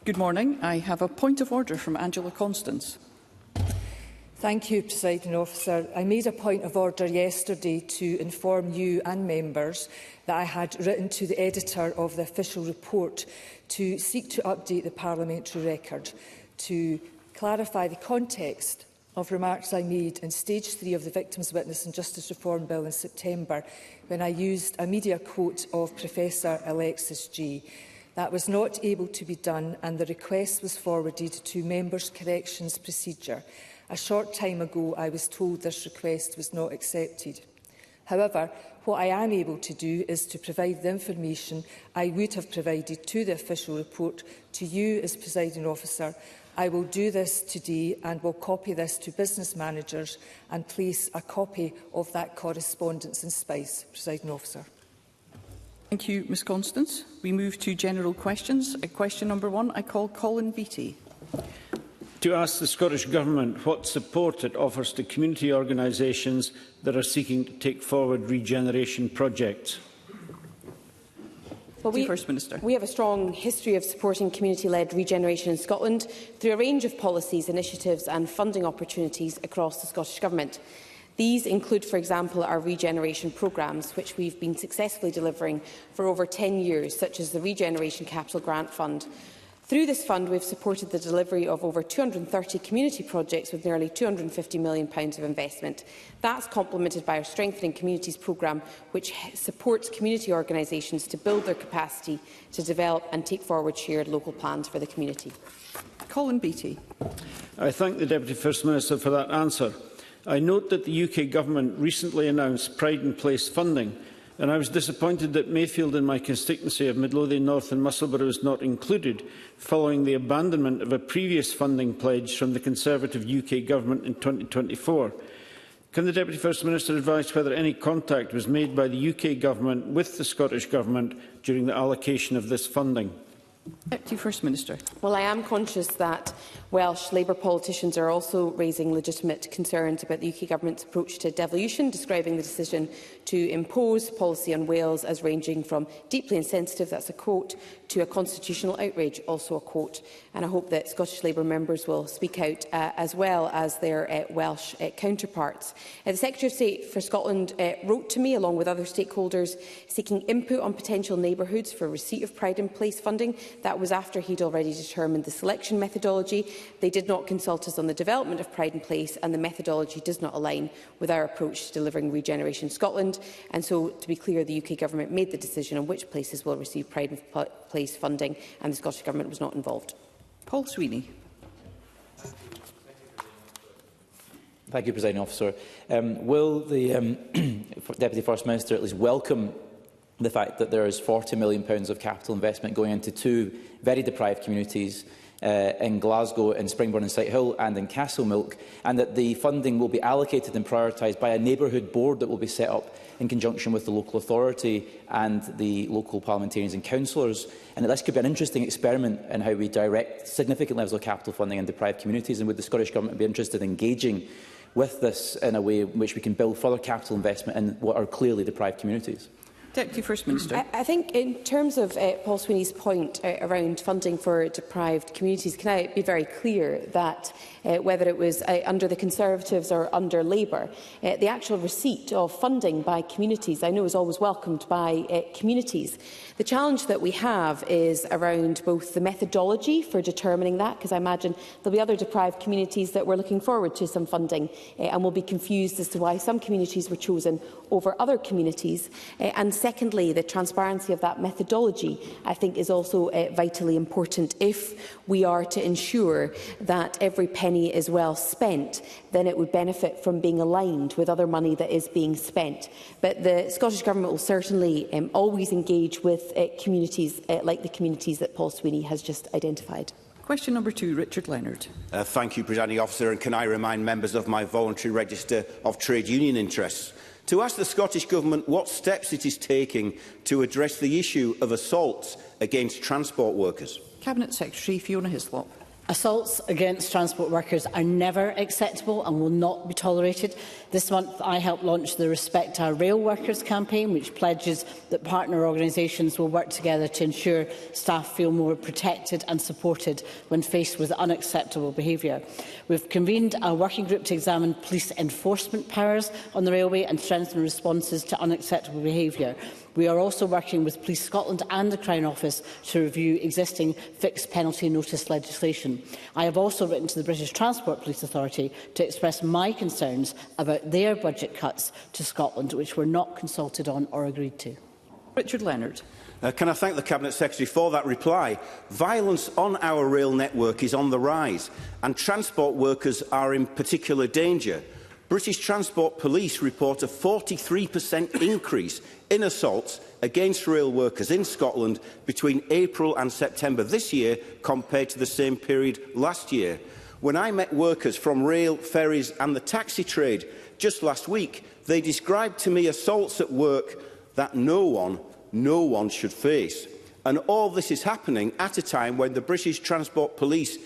Good morning. I have a point of order from Angela Constance. Thank you, Presiding Officer. I made a point of order yesterday to inform you and members that I had written to the editor of the official report to seek to update the parliamentary record, to clarify the context of remarks I made in Stage 3 of the Victims' Witness and Justice Reform Bill in September, when I used a media quote of Professor Alexis G. That was not able to be done, and the request was forwarded to Members' Corrections Procedure. A short time ago, I was told this request was not accepted. However, what I am able to do is to provide the information I would have provided to the official report to you as Presiding Officer. I will do this today and will copy this to business managers and place a copy of that correspondence in SPICE, Presiding Officer. Thank you, Ms Constance. We move to general questions. Question number 1, I call Colin Beattie. To ask the Scottish Government what support it offers to community organisations that are seeking to take forward regeneration projects. Well, First Minister. We have a strong history of supporting community-led regeneration in Scotland through a range of policies, initiatives and funding opportunities across the Scottish Government. These include, for example, our regeneration programmes, which we've been successfully delivering for over 10 years, such as the Regeneration Capital Grant Fund. Through this fund, we have supported the delivery of over 230 community projects with nearly £250 million of investment. That's complemented by our Strengthening Communities programme, which supports community organisations to build their capacity to develop and take forward shared local plans for the community. Colin Beattie. I thank the Deputy First Minister for that answer. I note that the UK Government recently announced Pride in Place funding, and I was disappointed that Mayfield in my constituency of Midlothian North and Musselburgh was not included, following the abandonment of a previous funding pledge from the Conservative UK Government in 2024. Can the Deputy First Minister advise whether any contact was made by the UK Government with the Scottish Government during the allocation of this funding? Deputy First Minister. Well, I am conscious that Welsh Labour politicians are also raising legitimate concerns about the UK Government's approach to devolution, describing the decision to impose policy on Wales as ranging from deeply insensitive, that's a quote, to a constitutional outrage, also a quote. And I hope that Scottish Labour members will speak out as well as their Welsh counterparts. The Secretary of State for Scotland wrote to me, along with other stakeholders, seeking input on potential neighbourhoods for receipt of Pride in Place funding. That was after he'd already determined the selection methodology. They did not consult us on the development of Pride in Place, and the methodology does not align with our approach to delivering Regeneration Scotland. And so, to be clear, the UK Government made the decision on which places will receive Pride in Place funding, and the Scottish Government was not involved. Paul Sweeney. Thank you, Presiding Officer. Will the Deputy First Minister at least welcome the fact that there is £40 million of capital investment going into two very deprived communities in Glasgow, in Springburn and Sighthill and in Castlemilk, and that the funding will be allocated and prioritised by a neighbourhood board that will be set up in conjunction with the local authority and the local parliamentarians and councillors, and that this could be an interesting experiment in how we direct significant levels of capital funding in deprived communities, and would the Scottish Government be interested in engaging with this in a way in which we can build further capital investment in what are clearly deprived communities? Deputy First Minister. I think in terms of Paul Sweeney's point around funding for deprived communities, can I be very clear that whether it was under the Conservatives or under Labour, the actual receipt of funding by communities, I know, is always welcomed by communities. The challenge that we have is around both the methodology for determining that, because I imagine there'll be other deprived communities that were looking forward to some funding and will be confused as to why some communities were chosen over other communities, and secondly, the transparency of that methodology, I think, is also vitally important. If we are to ensure that every penny is well spent, then it would benefit from being aligned with other money that is being spent. But the Scottish Government will certainly always engage with communities like the communities that Paul Sweeney has just identified. Question number 2, Richard Leonard. Thank you, Presiding Officer. And can I remind members of my voluntary register of trade union interests to ask the Scottish Government what steps it is taking to address the issue of assaults against transport workers? Cabinet Secretary Fiona Hislop. Assaults against transport workers are never acceptable and will not be tolerated. This month, I helped launch the Respect Our Rail Workers campaign, which pledges that partner organisations will work together to ensure staff feel more protected and supported when faced with unacceptable behaviour. We've convened a working group to examine police enforcement powers on the railway and strengthen responses to unacceptable behaviour. We are also working with Police Scotland and the Crown Office to review existing fixed penalty notice legislation. I have also written to the British Transport Police Authority to express my concerns about their budget cuts to Scotland, which were not consulted on or agreed to. Richard Leonard. Can I thank the Cabinet Secretary for that reply? Violence on our rail network is on the rise, and transport workers are in particular danger. British Transport Police report a 43% increase in assaults against rail workers in Scotland between April and September this year compared to the same period last year. When I met workers from rail, ferries and the taxi trade just last week, they described to me assaults at work that no one should face. And all this is happening at a time when the British Transport Police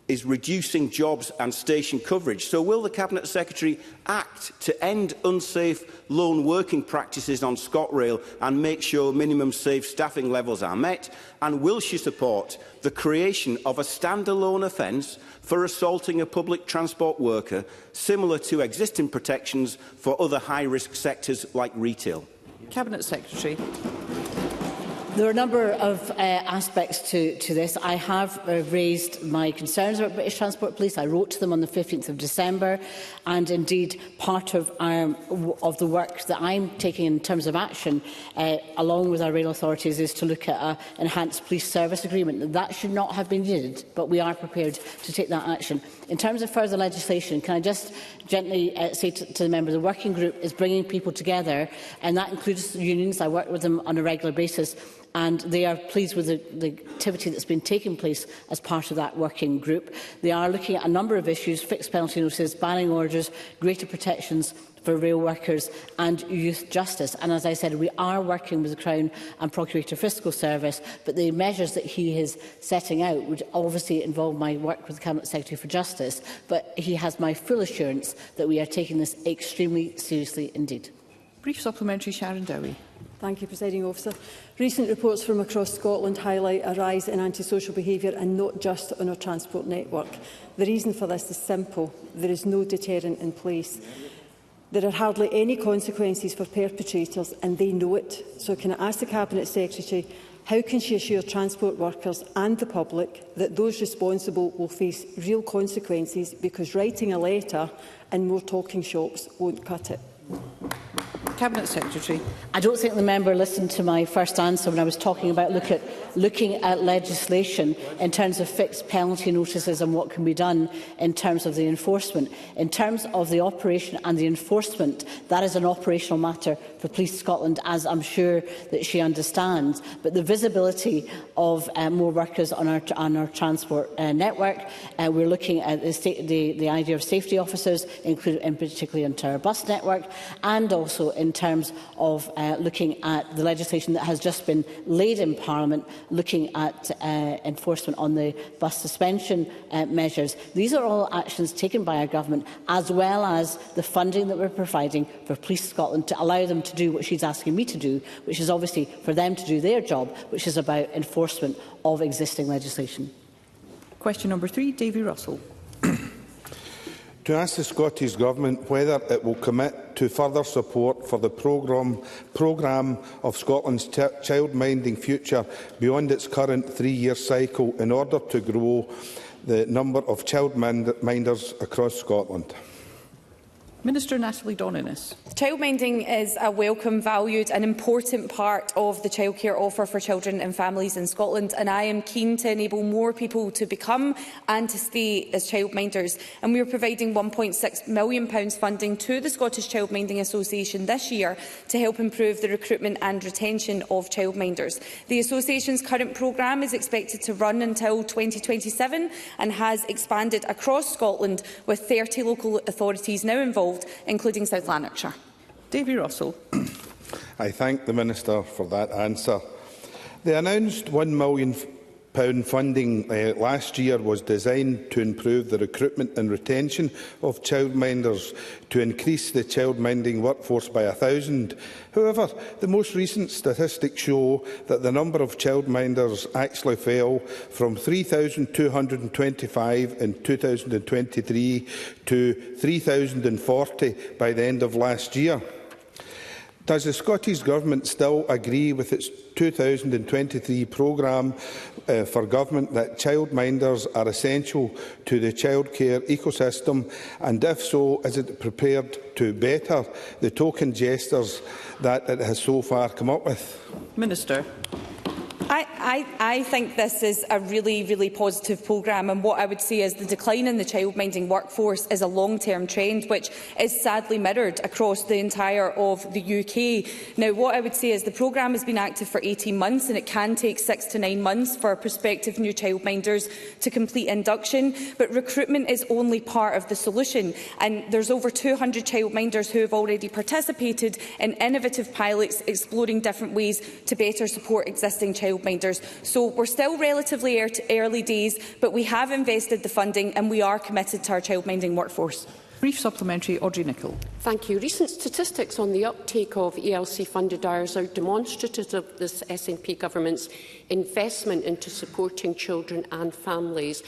is reducing jobs and station coverage. So will the Cabinet Secretary act to end unsafe lone working practices on ScotRail and make sure minimum safe staffing levels are met? And will she support the creation of a standalone offence for assaulting a public transport worker, similar to existing protections for other high-risk sectors like retail? Cabinet Secretary. There are a number of aspects to this. I have raised my concerns about British Transport Police. I wrote to them on the 15th of December, and indeed part of the work that I'm taking in terms of action, along with our rail authorities, is to look at an enhanced police service agreement. That should not have been needed, but we are prepared to take that action. In terms of further legislation, can I just gently say to the member, the working group is bringing people together, and that includes unions. I work with them on a regular basis, and they are pleased with the activity that's been taking place as part of that working group. They are looking at a number of issues: fixed penalty notices, banning orders, greater protections for rail workers and youth justice. And as I said, we are working with the Crown and Procurator Fiscal Service, but the measures that he is setting out would obviously involve my work with the Cabinet Secretary for Justice, but he has my full assurance that we are taking this extremely seriously indeed. Brief supplementary, Sharon Dowie. Thank you, Presiding Officer. Recent reports from across Scotland highlight a rise in antisocial behaviour, and not just on our transport network. The reason for this is simple. There is no deterrent in place. There are hardly any consequences for perpetrators, and they know it. So can I ask the Cabinet Secretary, how can she assure transport workers and the public that those responsible will face real consequences, because writing a letter and more talking shops won't cut it? Cabinet Secretary. I don't think the member listened to my first answer when I was talking about looking at legislation in terms of fixed penalty notices and what can be done in terms of the enforcement. In terms of the operation and the enforcement, that is an operational matter for Police Scotland, as I'm sure that she understands. But the visibility of more workers on our transport network, we're looking at the idea of safety officers, including particularly into our bus network, and also in terms of looking at the legislation that has just been laid in Parliament, looking at enforcement on the bus suspension measures. These are all actions taken by our government, as well as the funding that we're providing for Police Scotland to allow them to do what she's asking me to do, which is obviously for them to do their job, which is about enforcement of existing legislation. Question number 3, Davy Russell. To ask the Scottish Government whether it will commit to further support for the programme of Scotland's childminding future beyond its current 3-year cycle in order to grow the number of childminders across Scotland. Minister Natalie Doninus. Childminding is a welcome, valued and important part of the childcare offer for children and families in Scotland, and I am keen to enable more people to become and to stay as childminders. And we are providing £1.6 million funding to the Scottish Childminding Association this year to help improve the recruitment and retention of childminders. The Association's current programme is expected to run until 2027 and has expanded across Scotland, with 30 local authorities now involved, including South Lanarkshire. Davy Russell. I thank the Minister for that answer. The announced £1 million funding last year was designed to improve the recruitment and retention of childminders, to increase the childminding workforce by 1,000. However, the most recent statistics show that the number of childminders actually fell from 3,225 in 2023 to 3,040 by the end of last year. Does the Scottish Government still agree with its 2023 programme for government that childminders are essential to the childcare ecosystem? And if so, is it prepared to better the token gestures that it has so far come up with? Minister. I think this is a really positive programme, and what I would say is the decline in the childminding workforce is a long-term trend which is sadly mirrored across the entire of the UK. Now, what I would say is the programme has been active for 18 months and it can take 6 to 9 months for prospective new childminders to complete induction, but recruitment is only part of the solution, and there's over 200 childminders who have already participated in innovative pilots exploring different ways to better support existing childminders. So we're still relatively early days, but we have invested the funding and we are committed to our childminding workforce. Brief supplementary, Audrey Nicholl. Thank you. Recent statistics on the uptake of ELC-funded hours are demonstrative of this SNP government's investment into supporting children and families.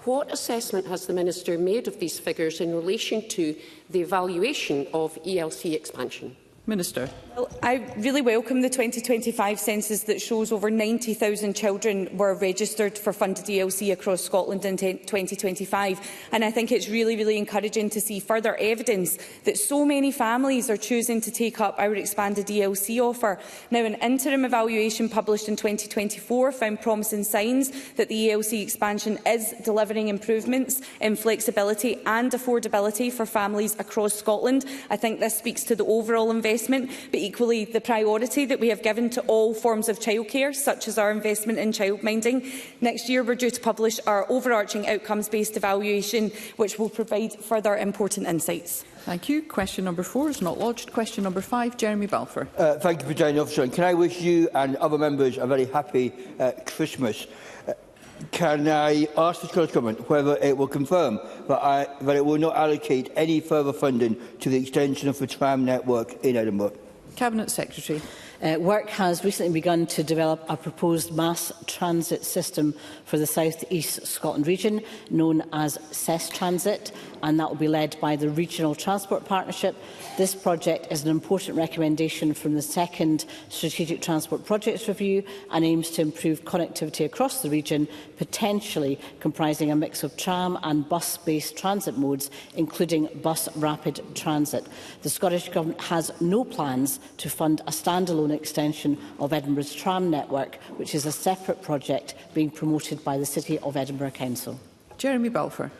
What assessment has the Minister made of these figures in relation to the evaluation of ELC expansion? Minister. Well, I really welcome the 2025 census that shows over 90,000 children were registered for funded ELC across Scotland in 2025, and I think it's really encouraging to see further evidence that so many families are choosing to take up our expanded ELC offer. Now, an interim evaluation published in 2024 found promising signs that the ELC expansion is delivering improvements in flexibility and affordability for families across Scotland. I think this speaks to the overall investment, but equally the priority that we have given to all forms of childcare, such as our investment in childminding. Next year, we're due to publish our overarching outcomes-based evaluation, which will provide further important insights. Thank you. Question number 4 is not lodged. Question number 5, Jeremy Balfour. Thank you, Presiding Officer. And can I wish you and other members a very happy Christmas? Can I ask the Scottish Government whether it will confirm that it will not allocate any further funding to the extension of the tram network in Edinburgh? Cabinet Secretary. Work has recently begun to develop a proposed mass transit system for the South East Scotland region, known as CES Transit, and that will be led by the Regional Transport Partnership. This project is an important recommendation from the second Strategic Transport Projects Review and aims to improve connectivity across the region, potentially comprising a mix of tram and bus-based transit modes, including bus rapid transit. The Scottish Government has no plans to fund a standalone extension of Edinburgh's tram network, which is a separate project being promoted by the City of Edinburgh Council. Jeremy Balfour.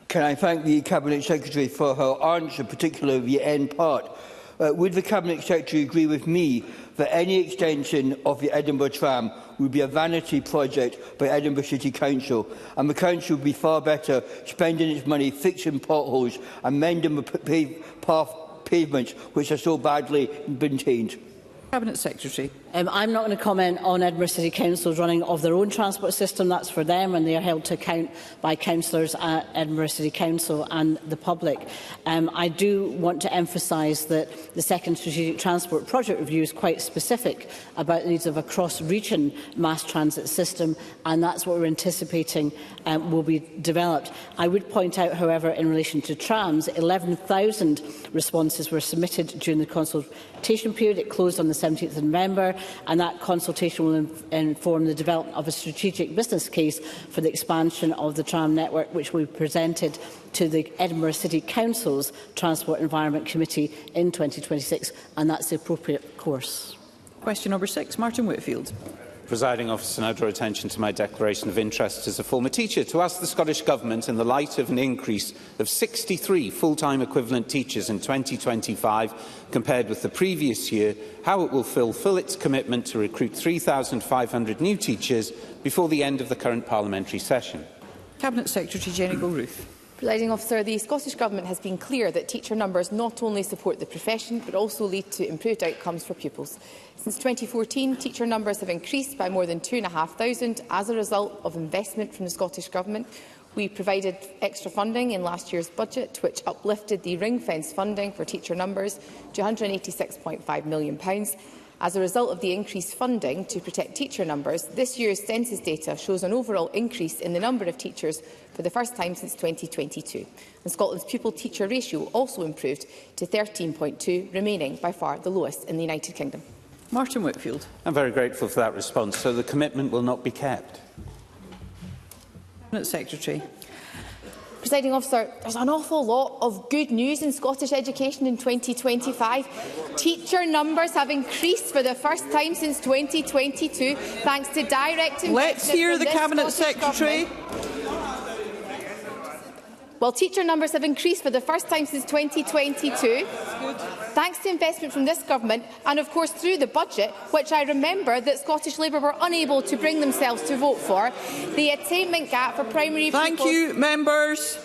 Can I thank the Cabinet Secretary for her answer, particularly the end part? Would the Cabinet Secretary agree with me that any extension of the Edinburgh tram would be a vanity project by Edinburgh City Council, and the Council would be far better spending its money fixing potholes and mending the pavements which are so badly maintained? Cabinet Secretary. I'm not going to comment on Edinburgh City Council's running of their own transport system. That's for them, and they are held to account by councillors at Edinburgh City Council and the public. I do want to emphasise that the second Strategic Transport Project Review is quite specific about the needs of a cross-region mass transit system, and that's what we're anticipating will be developed. I would point out, however, in relation to trams, 11,000 responses were submitted during the consultation period. It closed on the 17th of November, and that consultation will inform the development of a strategic business case for the expansion of the tram network, which will be presented to the Edinburgh City Council's Transport Environment Committee in 2026, and that's the appropriate course. Question number 6, Martin Whitfield. Presiding Officer, now draw attention to my declaration of interest as a former teacher to ask the Scottish Government, in the light of an increase of 63 full-time equivalent teachers in 2025 compared with the previous year, how it will fulfil its commitment to recruit 3,500 new teachers before the end of the current parliamentary session. Cabinet Secretary Jenny Gilruth. Presiding Officer, the Scottish Government has been clear that teacher numbers not only support the profession but also lead to improved outcomes for pupils. Since 2014, teacher numbers have increased by more than 2,500 as a result of investment from the Scottish Government. We provided extra funding in last year's budget, which uplifted the ring-fence funding for teacher numbers to £186.5 million. As a result of the increased funding to protect teacher numbers, this year's census data shows an overall increase in the number of teachers for the first time since 2022. And Scotland's pupil-teacher ratio also improved to 13.2, remaining by far the lowest in the United Kingdom. Martin Whitfield. I'm very grateful for that response. So the commitment will not be kept? Cabinet Secretary. Presiding Officer, there's an awful lot of good news in Scottish education in 2025. Teacher numbers have increased for the first time since 2022, thanks to direct investment. Let's hear the Cabinet Secretary. Well, teacher numbers have increased for the first time since 2022, thanks to investment from this government and, of course, through the budget, which I remember that Scottish Labour were unable to bring themselves to vote for. The attainment gap for primary pupils... Thank you, members.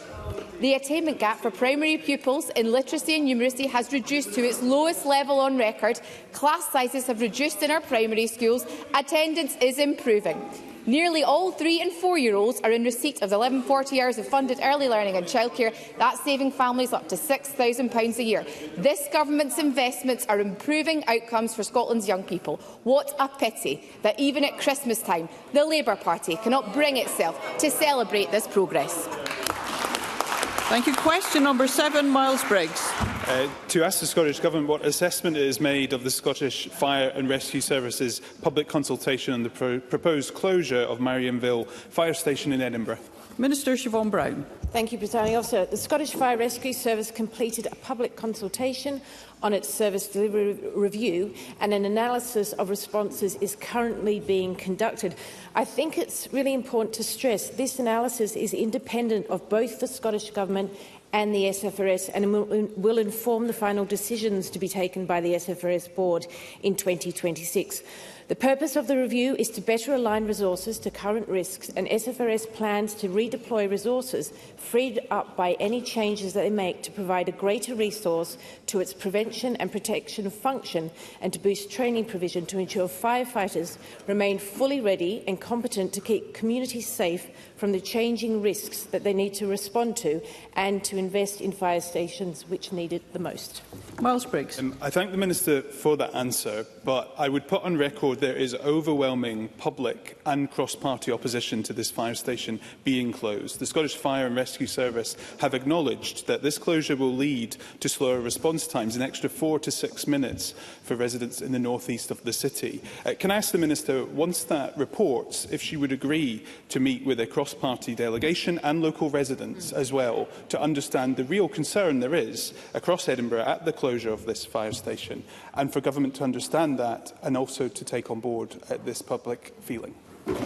The attainment gap for primary pupils in literacy and numeracy has reduced to its lowest level on record. Class sizes have reduced in our primary schools. Attendance is improving. Nearly all 3- and 4-year-olds are in receipt of the 1140 hours of funded early learning and childcare. That's saving families up to £6,000 a year. This government's investments are improving outcomes for Scotland's young people. What a pity that even at Christmas time, the Labour Party cannot bring itself to celebrate this progress. Thank you. Question number 7, Miles Briggs. To ask the Scottish Government what assessment it has made of the Scottish Fire and Rescue Service's public consultation on the proposed closure of Marianville Fire Station in Edinburgh. Minister Siobhan Brown. Thank you, Presiding Officer. The Scottish Fire Rescue Service completed a public consultation on its service delivery review, and an analysis of responses is currently being conducted. I think it's really important to stress this analysis is independent of both the Scottish Government and the SFRS, and will inform the final decisions to be taken by the SFRS board in 2026. The purpose of the review is to better align resources to current risks, and SFRS plans to redeploy resources freed up by any changes that they make to provide a greater resource to its prevention and protection function, and to boost training provision to ensure firefighters remain fully ready and competent to keep communities safe from the changing risks that they need to respond to, and to invest in fire stations which need it the most. Miles Briggs. I thank the Minister for that answer, but I would put on record there is overwhelming public and cross-party opposition to this fire station being closed. The Scottish Fire and Rescue Service have acknowledged that this closure will lead to slower response times, an extra 4 to 6 minutes for residents in the north-east of the city. Can I ask the Minister, once that reports, if she would agree to meet with a cross-party delegation and local residents as well to understand the real concern there is across Edinburgh at the closure of this fire station, and for government to understand that and also to take on board this public feeling?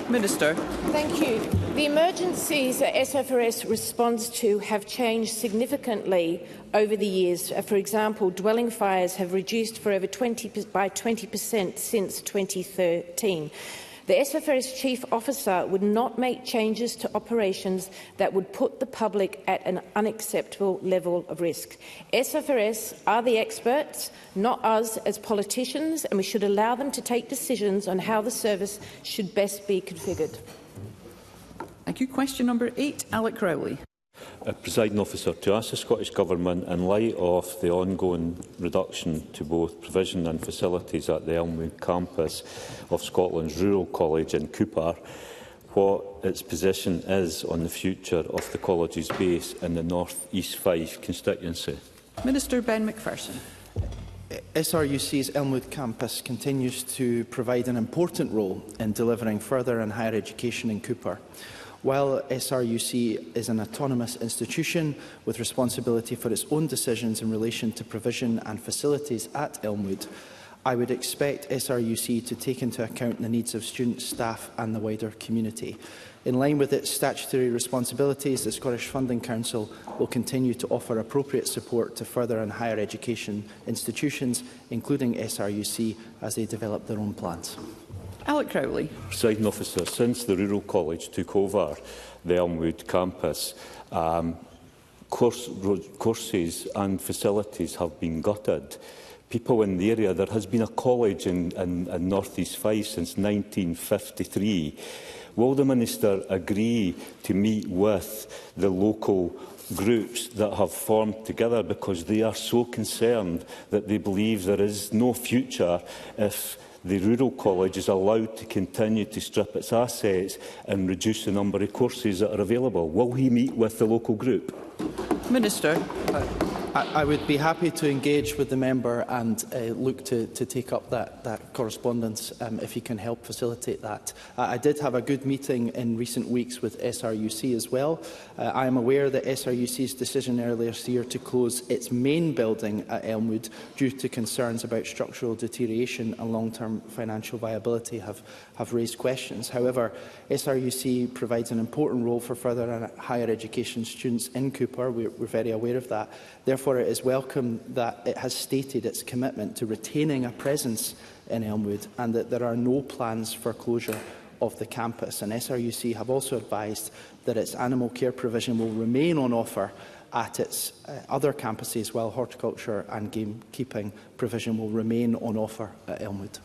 Minister. Thank you. The emergencies that SFRS responds to have changed significantly over the years. For example, dwelling fires have reduced for over 20% since 2013. The SFRS Chief Officer would not make changes to operations that would put the public at an unacceptable level of risk. SFRS are the experts, not us as politicians, and we should allow them to take decisions on how the service should best be configured. Thank you. Question number 8, Alec Rowley. Presiding Officer, to ask the Scottish Government, in light of the ongoing reduction to both provision and facilities at the Elmwood campus of Scotland's Rural College in Cooper, what its position is on the future of the college's base in the North East Fife constituency. Minister Ben McPherson. SRUC's Elmwood campus continues to provide an important role in delivering further and higher education in Cooper. While SRUC is an autonomous institution with responsibility for its own decisions in relation to provision and facilities at Elmwood, I would expect SRUC to take into account the needs of students, staff and the wider community. In line with its statutory responsibilities, the Scottish Funding Council will continue to offer appropriate support to further and higher education institutions, including SRUC, as they develop their own plans. Alec Crowley. Presiding Officer, since the Rural College took over the Elmwood campus, courses and facilities have been gutted. People in the area, there has been a college in North East Fife since 1953. Will the Minister agree to meet with the local groups that have formed together, because they are so concerned that they believe there is no future if the rural college is allowed to continue to strip its assets and reduce the number of courses that are available? Will he meet with the local group? Minister. I would be happy to engage with the member and look to take up that correspondence if he can help facilitate that. I did have a good meeting in recent weeks with SRUC as well. I am aware that SRUC's decision earlier this year to close its main building at Elmwood due to concerns about structural deterioration and long-term financial viability have raised questions. However, SRUC provides an important role for further and higher education students in Cooper. We're very aware of that. Therefore, it is welcome that it has stated its commitment to retaining a presence in Elmwood and that there are no plans for closure of the campus. And SRUC have also advised that its animal care provision will remain on offer at its other campuses, while horticulture and gamekeeping provision will remain on offer at Elmwood.